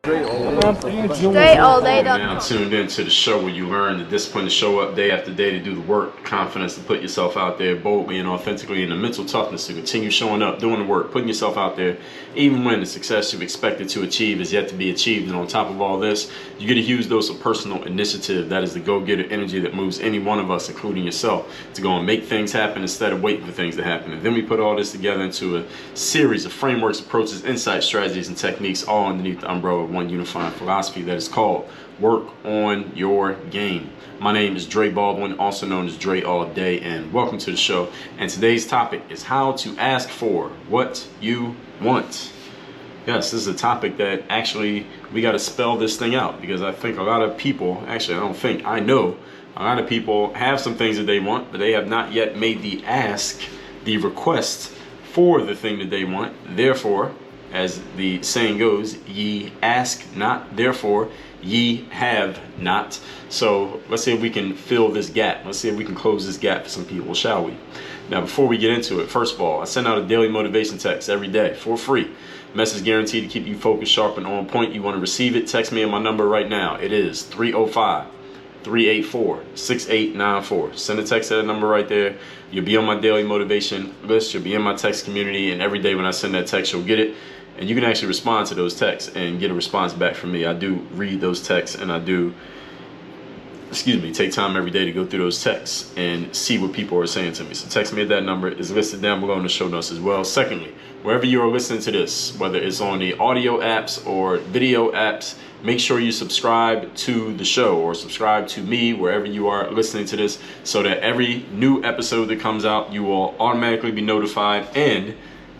Straight all day. Now tuned into the show where you learn the discipline to show up day after day to do the work, confidence to put yourself out there boldly and authentically, and the mental toughness to continue showing up, doing the work, putting yourself out there, even when the success you've expected to achieve is yet to be achieved. And on top of all this, you get a huge dose of personal initiative. That is the go-getter energy that moves any one of us, including yourself, to go and make things happen instead of waiting for things to happen. And then we put all this together into a series of frameworks, approaches, insights, strategies, and techniques, all underneath the umbrella of one unifying philosophy that is called Work on Your Game. My name is Dre Baldwin, also known as Dre All Day, and welcome to the show. And today's topic is how to ask for what you want. Yes, this is a topic that actually we got to spell this thing out, because I think a lot of people, actually I know a lot of people have some things that they want, but they have not yet made the ask, the request for the thing that they want. Therefore, as the saying goes, ye ask not, therefore ye have not. So let's see if we can fill this gap. Let's see if we can close this gap for some people, shall we? Now, before we get into it, first of all, I send out a daily motivation text every day for free. Message guaranteed to keep you focused, sharp, and on point. You want to receive it? Text me on my number right now. It is 305-384-6894. Send a text to that number right there. You'll be on my daily motivation list. You'll be in my text community, and every day when I send that text, you'll get it. And you can actually respond to those texts and get a response back from me. I do read those texts, and I do, take time every day to go through those texts and see what people are saying to me. So text me at that number. It's listed down below in the show notes as well. Secondly, wherever you are listening to this, whether it's on the audio apps or video apps, make sure you subscribe to the show or subscribe to me wherever you are listening to this, so that every new episode that comes out, you will automatically be notified, and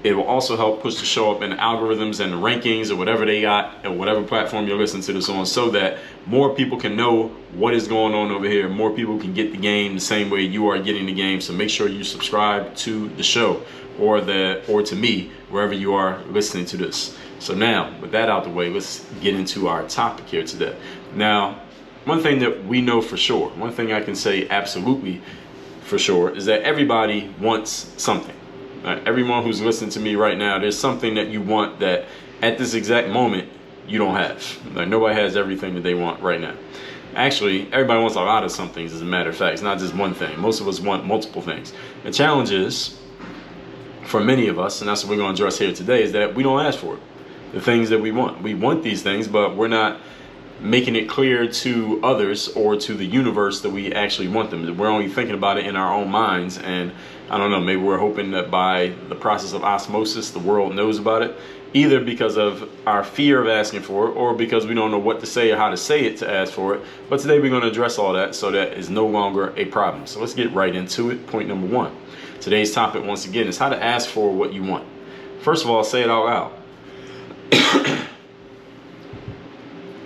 it will also help push the show up in the algorithms and the rankings or whatever they got or whatever platform you're listening to this on, so that more people can know what is going on over here. More people can get the game the same way you are getting the game. So make sure you subscribe to the show or to me wherever you are listening to this. So now, with that out the way, let's get into our topic here today. Now, one thing that we know for sure, one thing I can say absolutely for sure, is that everybody wants something. Everyone who's listening to me right now, there's something that you want that at this exact moment you don't have. Like, nobody has everything that they want right now. Actually, everybody wants a lot of some things, as a matter of fact. It's not just one thing. Most of us want multiple things. The challenge is, for many of us, and that's what we're going to address here today, is that we don't ask for it. The things that we want. We want these things, but we're not making it clear to others or to the universe that we actually want them. We're only thinking about it in our own minds, and I don't know, maybe we're hoping that by the process of osmosis the world knows about it, either because of our fear of asking for it or because we don't know what to say or how to say it to ask for it. But today we're going to address all that so that is no longer a problem. So let's get right into it. Point number one. Today's topic, once again, is how to ask for what you want. First of all, say it out loud.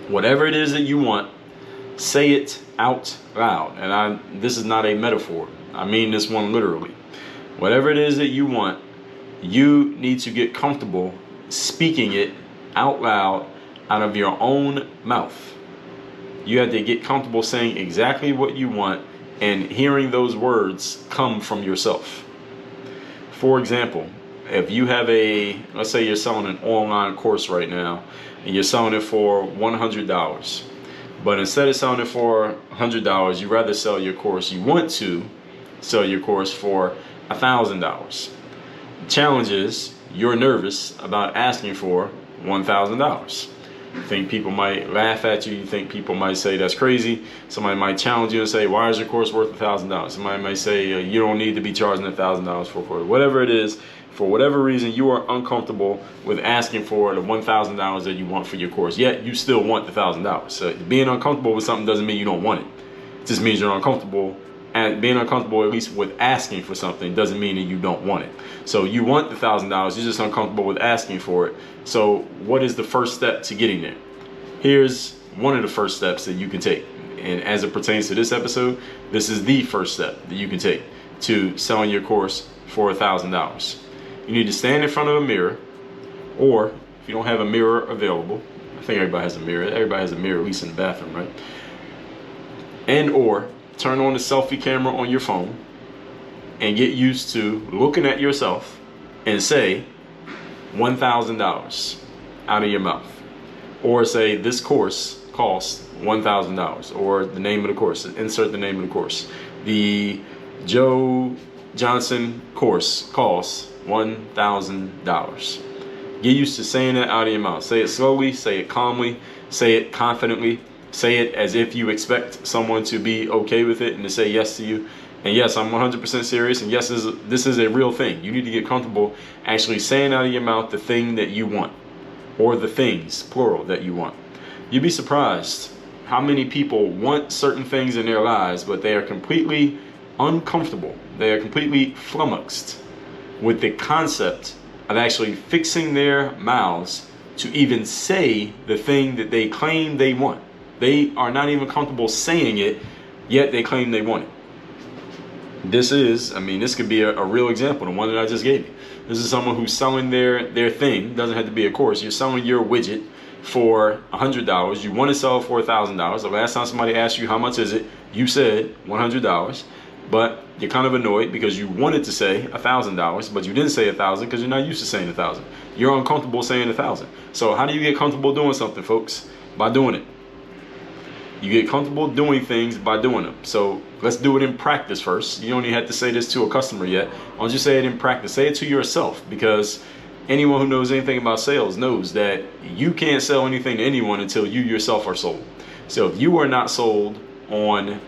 Whatever it is that you want, say it out loud. And this is not a metaphor. I mean this one literally. Whatever it is that you want, you need to get comfortable speaking it out loud out of your own mouth. You have to get comfortable saying exactly what you want and hearing those words come from yourself. For example, if you have let's say you're selling an online course right now, and you're selling it for $100, but instead of selling it for $100, you rather sell your course. You want to sell your course for $1,000. The challenge is you're nervous about asking for $1,000. You think people might laugh at you. You think people might say that's crazy. Somebody might challenge you and say, why is your course worth $1,000? Somebody might say you don't need to be charging $1,000 for a course. Whatever it is, for whatever reason, you are uncomfortable with asking for the $1,000 that you want for your course, yet you still want the $1,000. So being uncomfortable with something doesn't mean you don't want it. It just means you're uncomfortable, and being uncomfortable at least with asking for something doesn't mean that you don't want it. So you want the $1,000, you're just uncomfortable with asking for it. So what is the first step to getting there? Here's one of the first steps that you can take. And as it pertains to this episode, this is the first step that you can take to selling your course for $1,000. You need to stand in front of a mirror, or if you don't have a mirror available, I think everybody has a mirror. Everybody has a mirror, at least in the bathroom, right? And or turn on the selfie camera on your phone and get used to looking at yourself and say $1,000 out of your mouth. or say this course costs $1,000, or the name of the course, insert the name of the course. The Joe Johnson course costs $1,000. Get used to saying that out of your mouth. Say it slowly, say it calmly, say it confidently, say it as if you expect someone to be okay with it and to say yes to you. And yes, I'm 100% serious, and yes, this is a real thing. You need to get comfortable actually saying out of your mouth the thing that you want, or the things, plural, that you want. You'd be surprised how many people want certain things in their lives, but they are completely uncomfortable. They are completely flummoxed with the concept of actually fixing their mouths to even say the thing that they claim they want. They are not even comfortable saying it, yet they claim they want it. This could be a real example, the one that I just gave you. This is someone who's selling their thing. Doesn't have to be a course. You're selling your widget for $100. You want to sell it for $1,000. The last time somebody asked you how much is it, you said $100. But you're kind of annoyed because you wanted to say $1,000, but you didn't say 1,000 because you're not used to saying 1,000. You're uncomfortable saying 1,000. So how do you get comfortable doing something, folks? By doing it. You get comfortable doing things by doing them. So let's do it in practice first. You don't even have to say this to a customer yet. Why don't you say it in practice? Say it to yourself, because anyone who knows anything about sales knows that you can't sell anything to anyone until you yourself are sold. So if you are not sold on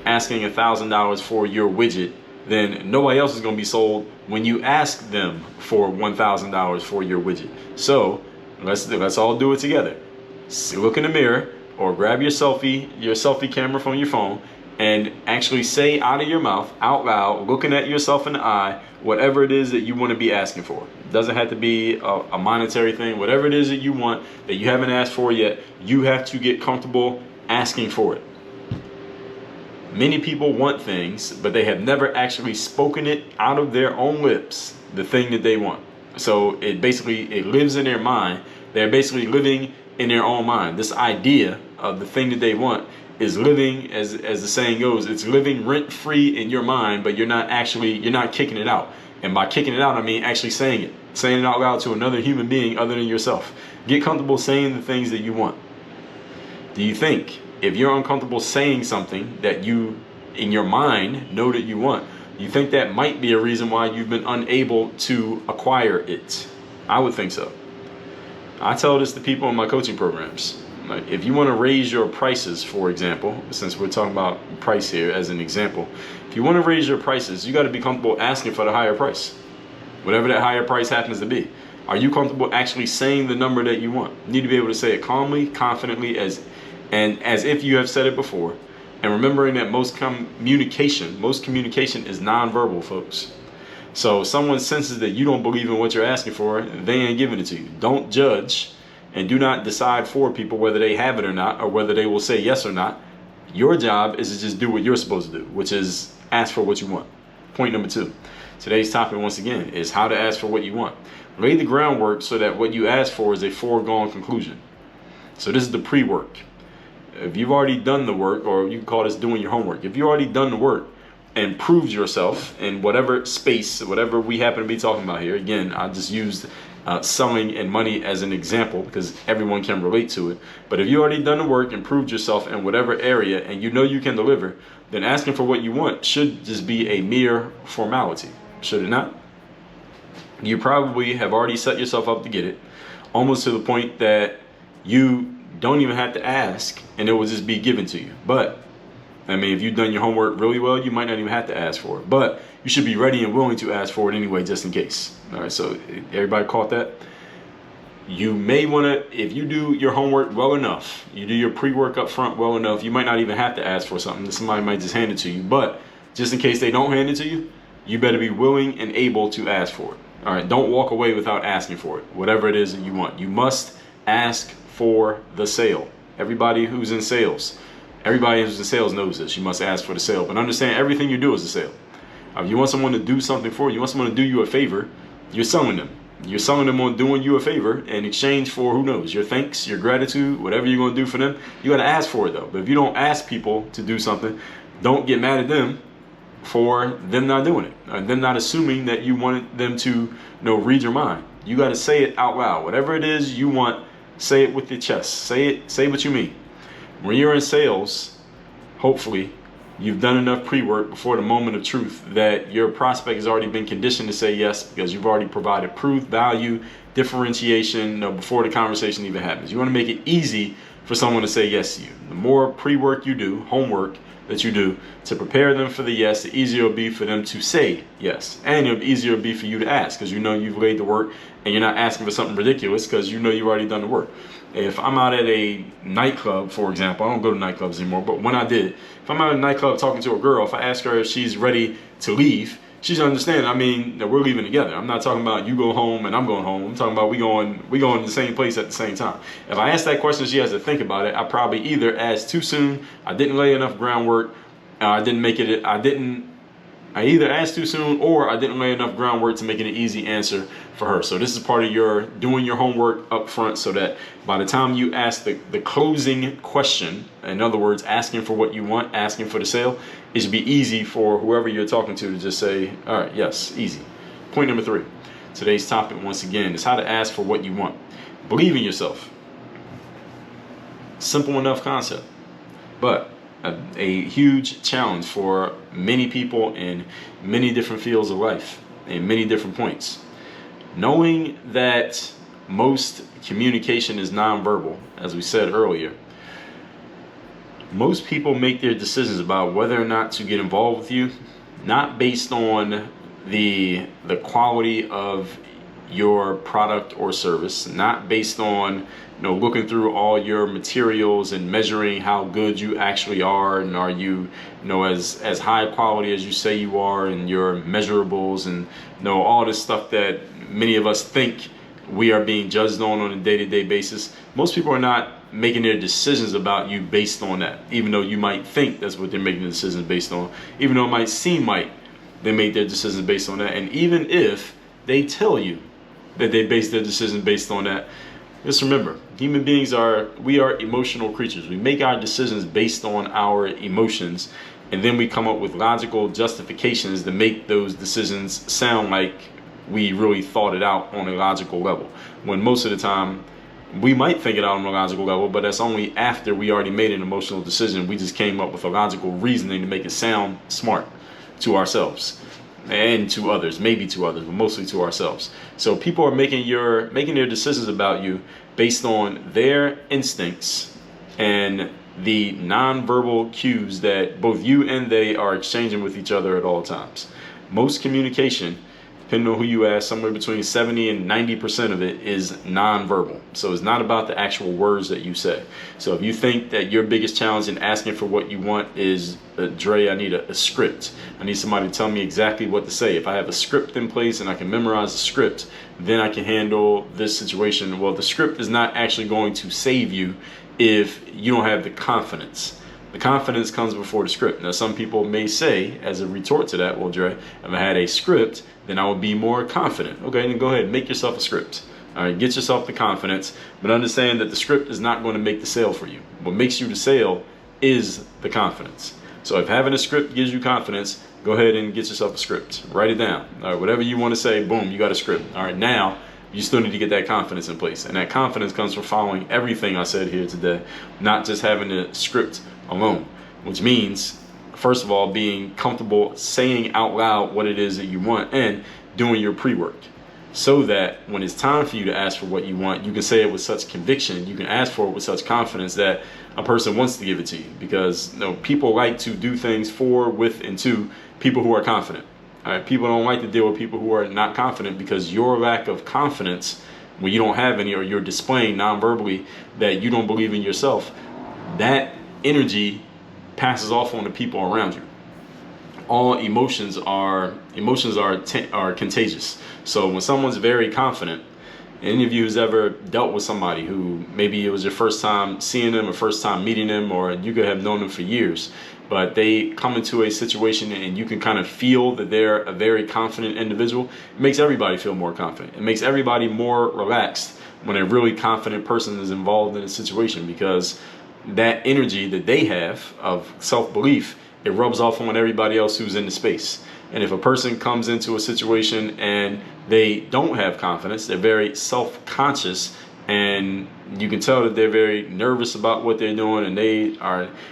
asking $1,000 for your widget, then nobody else is going to be sold when you ask them for $1,000 for your widget. So let's all do it together. Look in the mirror, or grab your selfie camera from your phone, and actually say out of your mouth, out loud, looking at yourself in the eye, whatever it is that you want to be asking for. It doesn't have to be a monetary thing. Whatever it is that you want that you haven't asked for yet, you have to get comfortable asking for it. Many people want things, but they have never actually spoken it out of their own lips, the thing that they want. So it lives in their mind. They're basically living in their own mind. This idea of the thing that they want is living, as the saying goes, it's living rent-free in your mind, but you're not kicking it out. And by kicking it out, I mean actually saying it out loud to another human being other than yourself. Get comfortable saying the things that you want. Do you think if you're uncomfortable saying something that you, in your mind, know that you want, you think that might be a reason why you've been unable to acquire it? I would think so. I tell this to people in my coaching programs. Like, if you want to raise your prices, for example, since we're talking about price here as an example, if you want to raise your prices, you got to be comfortable asking for the higher price, whatever that higher price happens to be. Are you comfortable actually saying the number that you want? You need to be able to say it calmly, confidently, as if you have said it before, and remembering that most communication is nonverbal, folks. So if someone senses that you don't believe in what you're asking for, they ain't giving it to you. Don't judge, and do not decide for people whether they have it or not, or whether they will say yes or not. Your job is to just do what you're supposed to do, which is ask for what you want. Point number 2. Today's topic, once again, is how to ask for what you want. Lay the groundwork so that what you ask for is a foregone conclusion. So this is the pre-work. If you've already done the work, or you can call this doing your homework, if you've already done the work and proved yourself in whatever space, whatever we happen to be talking about here, again, I just used selling and money as an example because everyone can relate to it. But if you already done the work and proved yourself in whatever area and you know you can deliver, then asking for what you want should just be a mere formality, should it not? You probably have already set yourself up to get it, almost to the point that you don't even have to ask and it will just be given to you. But I mean, if you've done your homework really well, you might not even have to ask for it. But you should be ready and willing to ask for it anyway, just in case. All right, so everybody caught that? You may want to, if you do your homework well enough, you do your pre-work up front well enough, you might not even have to ask for something. Somebody might just hand it to you. But just in case they don't hand it to you, you better be willing and able to ask for it. All right, don't walk away without asking for it, whatever it is that you want. You must ask for the sale. Everybody who's in sales knows this. You must ask for the sale. But understand, everything you do is a sale. If you want someone to do something for you, you want someone to do you a favor, you're selling them. You're selling them on doing you a favor in exchange for, who knows, your thanks, your gratitude, whatever you're going to do for them. You got to ask for it, though. But if you don't ask people to do something, don't get mad at them for them not doing it, or them not assuming that you wanted them to, read your mind. You got to say it out loud. Whatever it is you want, Say it with your chest. Say what you mean. When you're in sales, hopefully you've done enough pre-work before the moment of truth that your prospect has already been conditioned to say yes, because you've already provided proof, value, differentiation, before the conversation even happens. You want to make it easy for someone to say yes to you. The more pre-work you do, homework that you do to prepare them for the yes, the easier it'll be for them to say yes. And it'll be easier it'll be for you to ask, because you know you've laid the work and you're not asking for something ridiculous, because you know you've already done the work. If I'm out at a nightclub, for example, I don't go to nightclubs anymore, but when I did, if I'm out at a nightclub talking to a girl, if I ask her if she's ready to leave, she's understanding. I mean, that we're leaving together. I'm not talking about you go home and I'm going home. I'm talking about we going to the same place at the same time. If I ask that question, she has to think about it. I probably either asked too soon, I didn't lay enough groundwork, I either asked too soon, or I didn't lay enough groundwork to make it an easy answer for her. So this is part of your doing your homework up front, so that by the time you ask the closing question, in other words, asking for what you want, asking for the sale, it should be easy for whoever you're talking to just say, all right, yes, easy. Point number 3. Today's topic, once again, is how to ask for what you want. Believe in yourself. Simple enough concept, but a huge challenge for many people in many different fields of life, in many different points. Knowing that most communication is nonverbal, as we said earlier, most people make their decisions about whether or not to get involved with you not based on the quality of your product or service, not based on looking through all your materials and measuring how good you actually are, and are you as high quality as you say you are, and your measurables, and all this stuff that many of us think we are being judged on a day-to-day basis. Most people are not making their decisions about you based on that, even though you might think that's what they're making the decisions based on, even though it might seem like they made their decisions based on that. And even if they tell you that they base their decision based on that, just remember, human beings are emotional creatures. We make our decisions based on our emotions, and then we come up with logical justifications to make those decisions sound like we really thought it out on a logical level, when most of the time we might think it out on a logical level, but that's only after we already made an emotional decision. We just came up with a logical reasoning to make it sound smart to ourselves and to others, maybe to others, but mostly to ourselves. So people are making their decisions about you based on their instincts and the nonverbal cues that both you and they are exchanging with each other at all times. Most communication, depending on who you ask, somewhere between 70 and 90% of it is nonverbal. So it's not about the actual words that you say. So if you think that your biggest challenge in asking for what you want is, Dre, I need a script. I need somebody to tell me exactly what to say. If I have a script in place and I can memorize the script, then I can handle this situation. Well, the script is not actually going to save you if you don't have the confidence. The confidence comes before the script. Now, some people may say, as a retort to that, well, Dre, if I had a script, then I would be more confident. Okay, then go ahead and make yourself a script. All right, get yourself the confidence, but understand that the script is not going to make the sale for you. What makes you the sale is the confidence. So if having a script gives you confidence, go ahead and get yourself a script. Write it down. All right, whatever you want to say, boom, you got a script. All right, now you still need to get that confidence in place. And that confidence comes from following everything I said here today, not just having a script alone, which means, first of all, being comfortable saying out loud what it is that you want and doing your pre-work, so that when it's time for you to ask for what you want, you can say it with such conviction, you can ask for it with such confidence that a person wants to give it to you. Because people like to do things for, with, and to people who are confident. All right, people don't like to deal with people who are not confident, because your lack of confidence, when you don't have any, or you're displaying non-verbally that you don't believe in yourself, that energy passes off on the people around you. All emotions are contagious. So when someone's very confident, any of you who's ever dealt with somebody who maybe it was your first time seeing them or first time meeting them, or you could have known them for years, but they come into a situation and you can kind of feel that they're a very confident individual, it makes everybody feel more confident. It makes everybody more relaxed when a really confident person is involved in a situation, because that energy that they have of self-belief, it rubs off on everybody else who's in the space. And if a person comes into a situation and they don't have confidence, they're very self-conscious, and you can tell that they're very nervous about what they're doing, and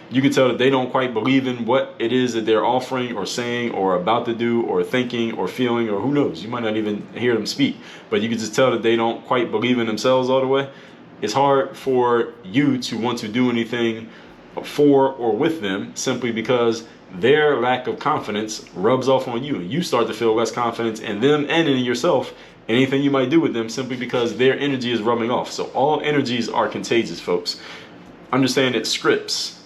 you can tell that they don't quite believe in what it is that they're offering or saying or about to do or thinking or feeling, or who knows, you might not even hear them speak, but you can just tell that they don't quite believe in themselves all the way. It's hard for you to want to do anything for or with them, simply because their lack of confidence rubs off on you, and you start to feel less confidence in them and in yourself, anything you might do with them, simply because their energy is rubbing off. So all energies are contagious, folks. Understand that scripts,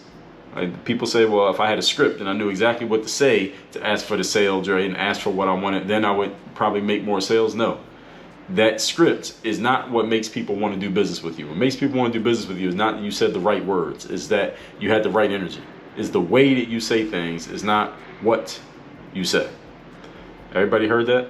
like people say, well, if I had a script and I knew exactly what to say to ask for the sale, Dre, and ask for what I wanted, then I would probably make more sales. No, that script is not what makes people want to do business with you. What makes people want to do business with you is not that you said the right words, is that you had the right energy. Is the way that you say things, is not what you say. Everybody heard that?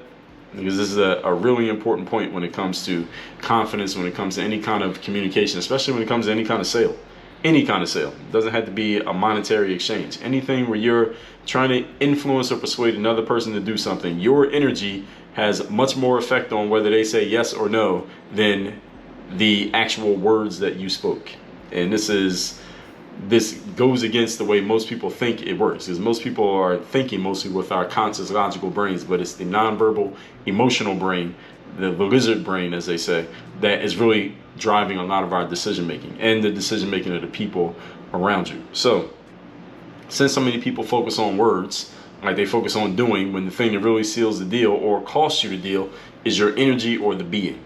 Because this is a really important point when it comes to confidence, when it comes to any kind of communication, especially when it comes to any kind of sale. Any kind of sale. It doesn't have to be a monetary exchange. Anything where you're trying to influence or persuade another person to do something, your energy has much more effect on whether they say yes or no than the actual words that you spoke. And this goes against the way most people think it works, because most people are thinking mostly with our conscious logical brains, but it's the nonverbal emotional brain, the lizard brain, as they say, that is really driving a lot of our decision making and the decision making of the people around you. So since so many people focus on words, like they focus on doing, when the thing that really seals the deal or costs you the deal is your energy or the being.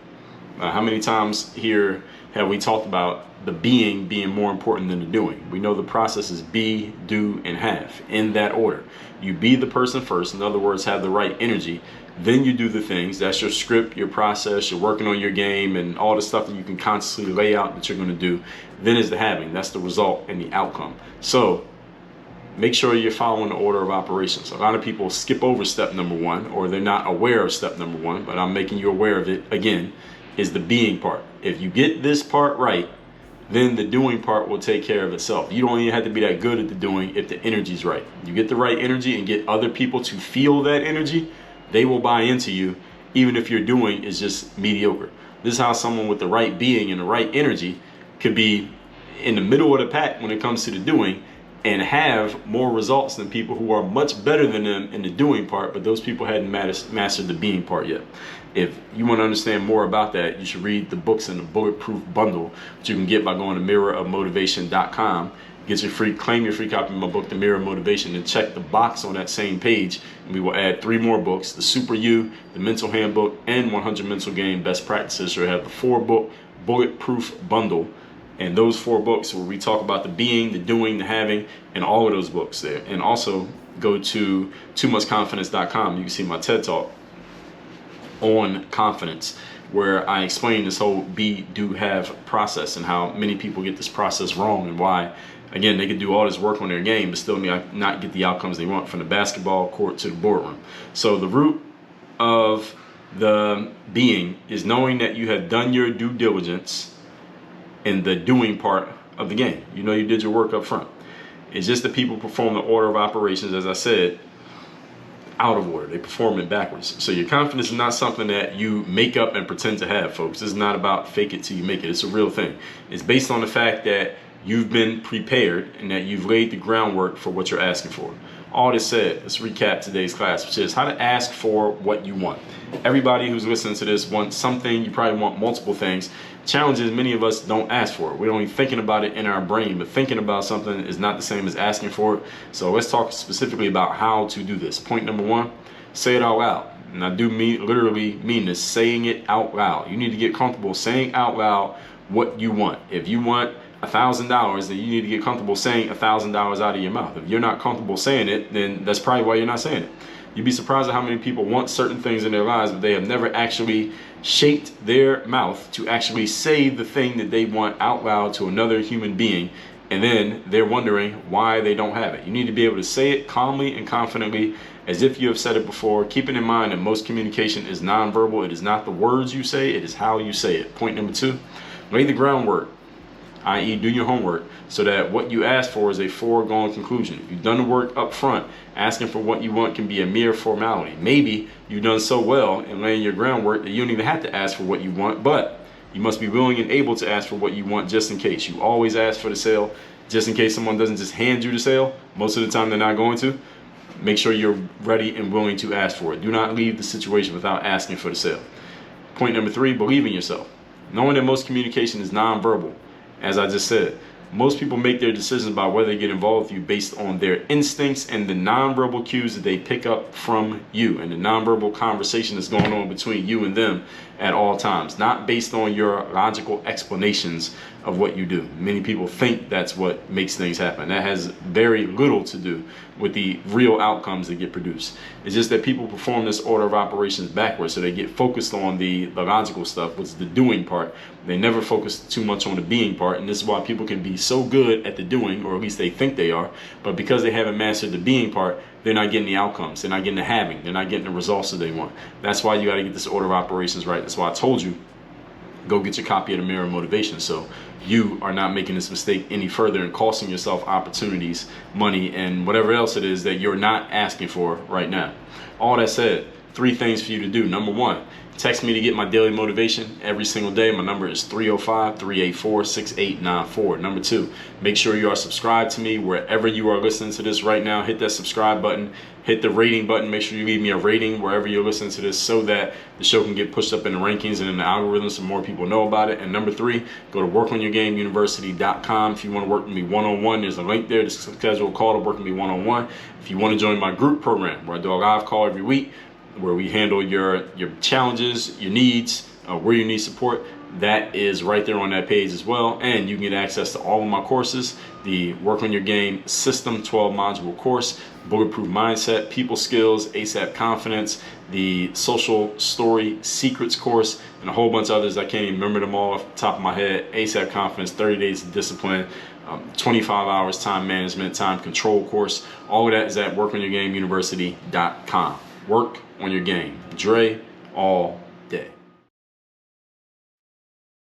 How many times here have we talked about the being more important than the doing? We know the process is be, do, and have, in that order. You be the person first, in other words, have the right energy. Then you do the things. That's your script, your process, you're working on your game, and all the stuff that you can consciously lay out that you're going to do. Then is the having. That's the result and the outcome. So make sure you're following the order of operations. A lot of people skip over step number one, or they're not aware of step number one, but I'm making you aware of it again, is the being part. If you get this part right, then the doing part will take care of itself. You don't even have to be that good at the doing if the energy's right. You get the right energy and get other people to feel that energy, they will buy into you, even if your doing is just mediocre. This is how someone with the right being and the right energy could be in the middle of the pack when it comes to the doing, and have more results than people who are much better than them in the doing part, but those people hadn't mastered the being part yet. If you want to understand more about that, you should read the books in the Bulletproof Bundle, which you can get by going to mirrorofmotivation.com. Claim your free copy of my book, The Mirror of Motivation, and check the box on that same page, and we will add 3 more books: the Super You, the Mental Handbook, and 100 Mental Game Best Practices. So we have the 4-book Bulletproof Bundle, and those 4 books where we talk about the being, the doing, the having, and all of those books there. And also go to toomuchconfidence.com. You can see my TED Talk on confidence, where I explain this whole be, do, have process, and how many people get this process wrong, and why, again, they could do all this work on their game but still not get the outcomes they want, from the basketball court to the boardroom. So the root of the being is knowing that you have done your due diligence in the doing part of the game. You know you did your work up front. It's just that people perform the order of operations, as I said, out of order. They perform it backwards. So your confidence is not something that you make up and pretend to have, folks. This is not about fake it till you make it. It's a real thing. It's based on the fact that you've been prepared and that you've laid the groundwork for what you're asking for. All this said, let's recap today's class, which is how to ask for what you want. Everybody who's listening to this wants something. You probably want multiple things. Challenge is, many of us don't ask for it. We're only thinking about it in our brain, but thinking about something is not the same as asking for it. So let's talk specifically about how to do this. Point number 1, say it out loud. And I do literally mean this, saying it out loud. You need to get comfortable saying out loud what you want. If you want $1,000, then you need to get comfortable saying $1,000 out of your mouth. If you're not comfortable saying it, then that's probably why you're not saying it. You'd be surprised at how many people want certain things in their lives, but they have never actually shaped their mouth to actually say the thing that they want out loud to another human being, and then they're wondering why they don't have it. You need to be able to say it calmly and confidently, as if you have said it before, keeping in mind that most communication is nonverbal. It is not the words you say, it is how you say it. Point number 2, lay the groundwork, i.e. do your homework, so that what you ask for is a foregone conclusion. If you've done the work up front, asking for what you want can be a mere formality. Maybe you've done so well in laying your groundwork that you don't even have to ask for what you want, but You must be willing and able to ask for what you want just in case. You always ask for the sale just in case someone doesn't just hand you the sale. Most of the time they're not going to. Make sure you're ready and willing to ask for it. Do not leave the situation without asking for the sale. Point number 3, believe in yourself. Knowing that most communication is nonverbal, as I just said. Most people make their decisions about whether they get involved with you based on their instincts and the nonverbal cues that they pick up from you and the nonverbal conversation that's going on between you and them at all times, not based on your logical explanations of what you do. Many people think that's what makes things happen. That has very little to do with the real outcomes that get produced. It's just that people perform this order of operations backwards, so they get focused on the logical stuff, which is the doing part. They never focus too much on the being part, and this is why people can be so good at the doing, or at least they think they are, but because they haven't mastered the being part, they're not getting the outcomes, they're not getting the having, they're not getting the results that they want. That's why you got to get this order of operations right. That's why I told you, go get your copy of the Mirror of Motivation, so you are not making this mistake any further and costing yourself opportunities, money, and whatever else it is that you're not asking for right now. All that said, 3 things for you to do. Number 1, text me to get my daily motivation every single day. My number is 305-384-6894. Number 2, make sure you are subscribed to me wherever you are listening to this right now. Hit that subscribe button, hit the rating button. Make sure you leave me a rating wherever you're listening to this so that the show can get pushed up in the rankings and in the algorithms so more people know about it. And number 3, go to workonyourgameuniversity.com. If you want to work with me one-on-one, there's a link there to schedule a call to work with me one-on-one. If you want to join my group program where I do a live call every week, where we handle your challenges, your needs, where you need support, that is right there on that page as well. And you can get access to all of my courses, the Work on Your Game System 12 module course, Bulletproof Mindset, People Skills, ASAP Confidence, the Social Story Secrets course, and a whole bunch of others. I can't even remember them all off the top of my head. ASAP Confidence, 30 Days of Discipline, 25 hours time management, time control course. All of that is at workonyourgameuniversity.com. Work on your game. Dre all day.